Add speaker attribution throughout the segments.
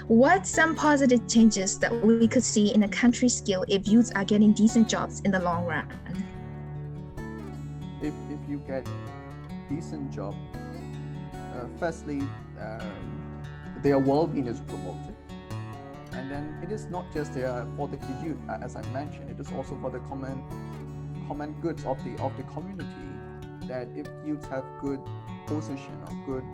Speaker 1: What's some positive changes that we could see in a country's skill if youths are getting decent jobs in the long run?
Speaker 2: If you get decent job, firstly, their well-being is promoted, and then it is not just for the youth, as I mentioned, it is also for the common goods of the community. That if youths have good position or good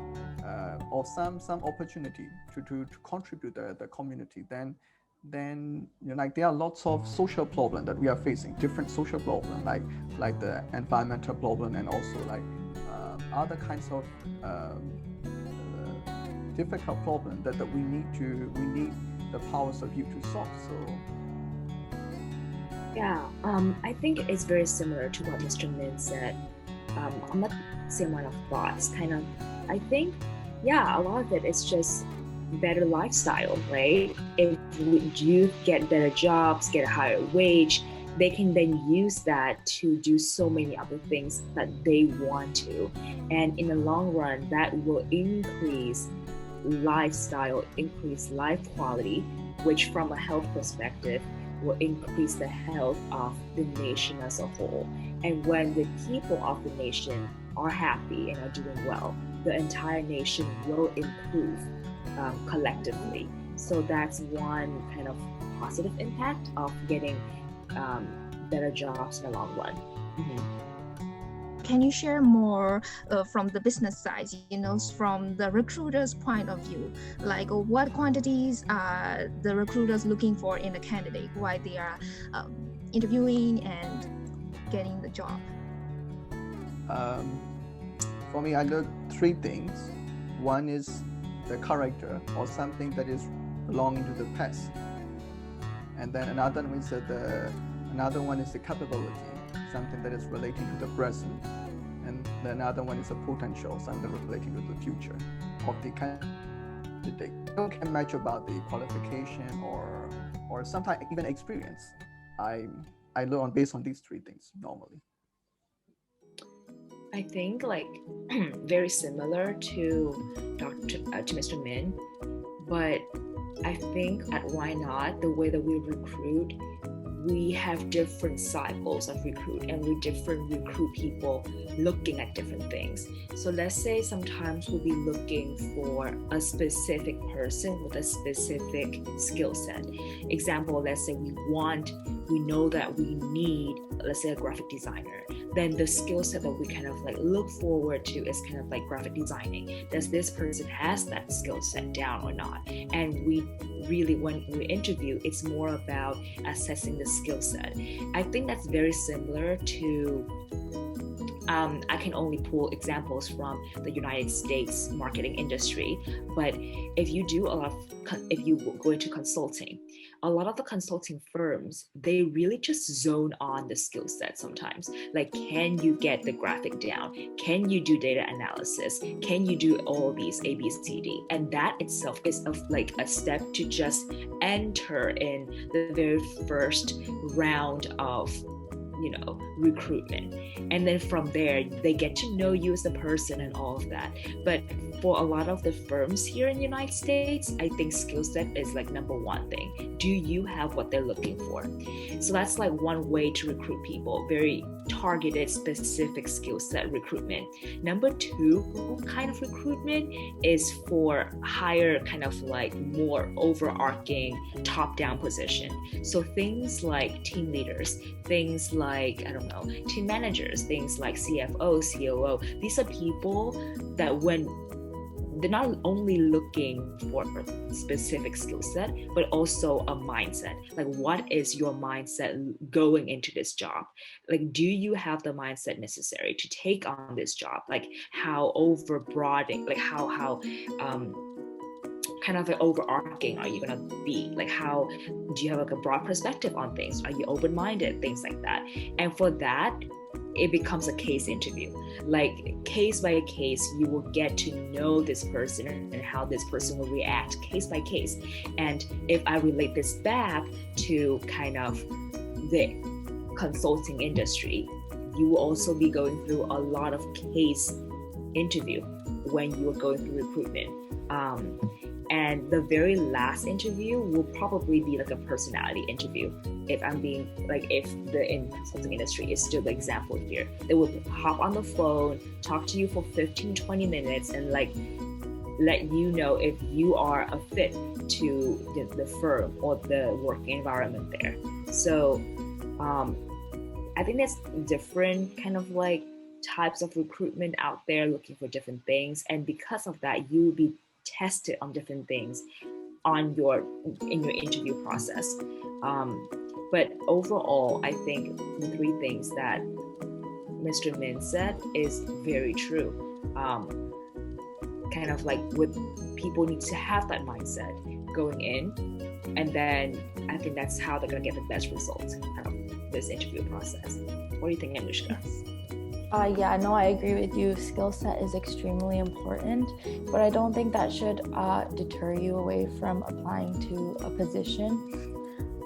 Speaker 2: or some opportunity to contribute the community, then like there are lots of social problems that we are facing, different social problems like the environmental problem, and also like other kinds of difficult problems that we need the powers of youth to solve. So
Speaker 3: yeah, I think it's very similar to what Mr. Min said. I'm not same line of thoughts. Kind of, I think, yeah, a lot of it is just better lifestyle, right? If you get better jobs, get a higher wage, they can then use that to do so many other things that they want to. And in the long run, that will increase lifestyle, increase life quality, which from a health perspective will increase the health of the nation as a whole. And when the people of the nation are happy and are doing well, the entire nation will improve collectively. So that's one kind of positive impact of getting better jobs in the long run. Mm-hmm.
Speaker 1: Can you share more from the business side, from the recruiter's point of view? Like what quantities are the recruiters looking for in a candidate while they are interviewing and getting the job?
Speaker 2: For me, I look three things. One is the character or something that is belonging to the past, and then another one is the capability, something that is relating to the present, and another one is a potential, something relating to the future of the candidate. You can match about the qualification or sometimes even experience. I learn based on these three things normally.
Speaker 3: I think like very similar to to Mr. Min, but I think at YNOT, the way that we recruit, we have different cycles of recruit, and we recruit people looking at different things. So let's say sometimes we'll be looking for a specific person with a specific skill set. Example, let's say we know that we need, let's say, a graphic designer. Then the skill set that we kind of like look forward to is kind of like graphic designing. Does this person has that skill set down or not? And we really, when we interview, it's more about assessing the skill set. I think that's very similar to I can only pull examples from the United States marketing industry, but if you go into consulting, a lot of the consulting firms, they really just zone on the skill set sometimes. Like, can you get the graphic down? Can you do data analysis? Can you do all these A, B, C, D? And that itself is like a step to just enter in the very first round of recruitment. And then from there, they get to know you as a person and all of that. But for a lot of the firms here in the United States, I think skill set is like number one thing. Do you have what they're looking for? So that's like one way to recruit people, very targeted, specific skill set recruitment. Number two kind of recruitment is for higher, kind of like more overarching top-down position. So things like team leaders, things like, I don't know, team managers, things like CFO, COO. These are people that when they're not only looking for a specific skill set, but also a mindset. Like, what is your mindset going into this job? Like, do you have the mindset necessary to take on this job? Like, how overbroading, like how kind of overarching are you gonna be? Like, how do you have like a broad perspective on things? Are you open-minded? Things like that. And for that, it becomes a case interview. Like, case by case, you will get to know this person and how this person will react case by case. And if I relate this back to kind of the consulting industry, you will also be going through a lot of case interview when you are going through recruitment. And the very last interview will probably be like a personality interview. If I'm being like, if the consulting industry is still the example here, they will hop on the phone, talk to you for 15-20 minutes and like let you know if you are a fit to the firm or the working environment there. So I think there's different kind of like types of recruitment out there looking for different things, and because of that you will be tested on different things in your interview process. But overall, I think the three things that Mr. Min said is very true. Kind of like with people need to have that mindset going in, and then I think that's how they're gonna get the best results out of this interview process. What do you think, Anushka?
Speaker 4: Yeah, no, I agree with you. Skill set is extremely important, but I don't think that should deter you away from applying to a position.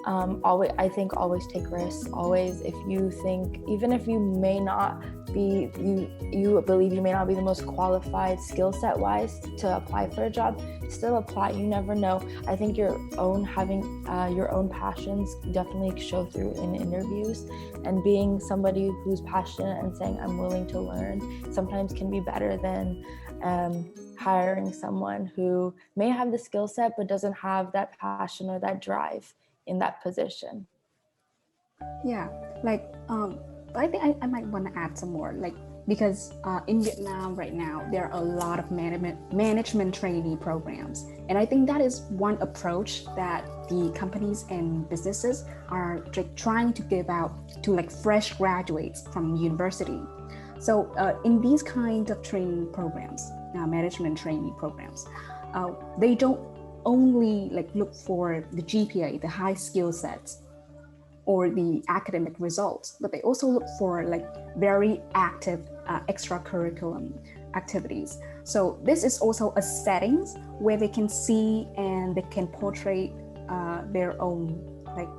Speaker 4: I think always take risks. Always, if you think, even if you may not be, you believe you may not be the most qualified skill set wise to apply for a job, still apply. You never know. I think having your own passions definitely show through in interviews, and being somebody who's passionate and saying I'm willing to learn sometimes can be better than hiring someone who may have the skill set but doesn't have that passion or that drive in that position.
Speaker 5: Yeah, like I think I might want to add some more, like because in Vietnam right now there are a lot of management trainee programs, and I think that is one approach that the companies and businesses are trying to give out to like fresh graduates from university. So in these kinds of training programs, management trainee programs, they don't only like look for the GPA, the high skill sets, or the academic results, but they also look for like very active extracurriculum activities. So this is also a settings where they can see and they can portray their own like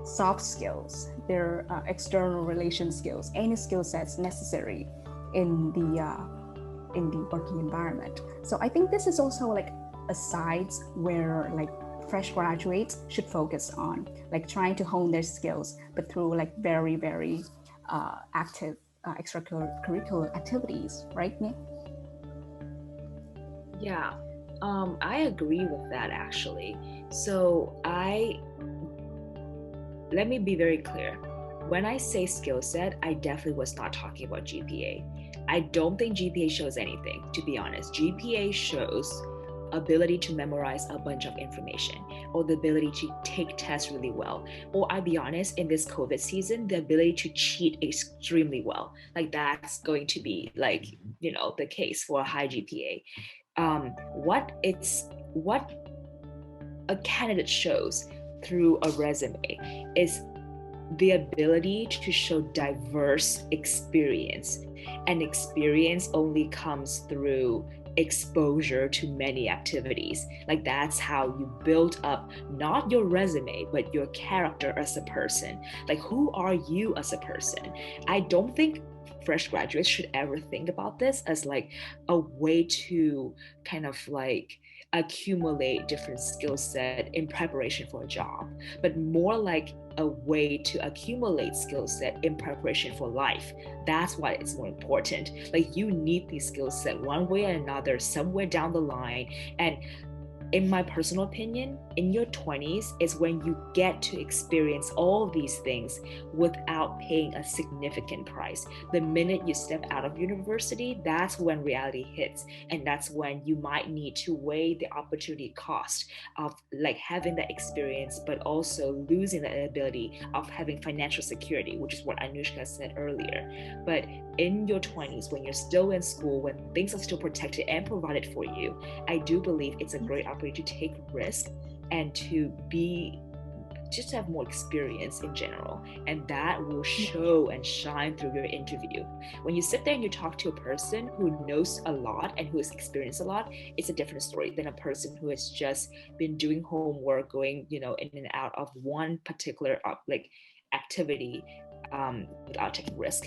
Speaker 5: soft skills, their external relation skills, any skill sets necessary in the working environment. So I think this is also like a sides where like fresh graduates should focus on, like trying to hone their skills, but through like very, very active extracurricular activities, right, Nick?
Speaker 3: Yeah, I agree with that actually. So let me be very clear. When I say skill set, I definitely was not talking about GPA. I don't think GPA shows anything, to be honest. GPA shows ability to memorize a bunch of information, or the ability to take tests really well, or I'll be honest, in this COVID season, the ability to cheat extremely well. Like that's going to be like, the case for a high GPA. What a candidate shows through a resume is the ability to show diverse experience, and experience only comes through exposure to many activities. Like that's how you build up not your resume but your character as a person. Like who are you as a person? I don't think fresh graduates should ever think about this as like a way to kind of like accumulate different skill set in preparation for a job, but more like a way to accumulate skill set in preparation for life. That's why it's more important. Like you need these skill set one way or another somewhere down the line. And in my personal opinion, in your 20s is when you get to experience all of these things without paying a significant price. The minute you step out of university, that's when reality hits. And that's when you might need to weigh the opportunity cost of like having that experience, but also losing the ability of having financial security, which is what Anushka said earlier. But in your 20s, when you're still in school, when things are still protected and provided for you, I do believe it's a great opportunity to take risk and to have more experience in general, and that will show and shine through your interview. When you sit there and you talk to a person who knows a lot and who has experienced a lot, it's a different story than a person who has just been doing homework, going in and out of one particular like activity without taking risk.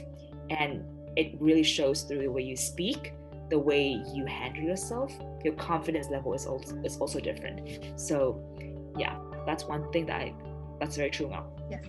Speaker 3: And it really shows through the way you speak, the way you handle yourself, your confidence level is also different. So yeah, that's one thing that's very true now.
Speaker 1: Yes.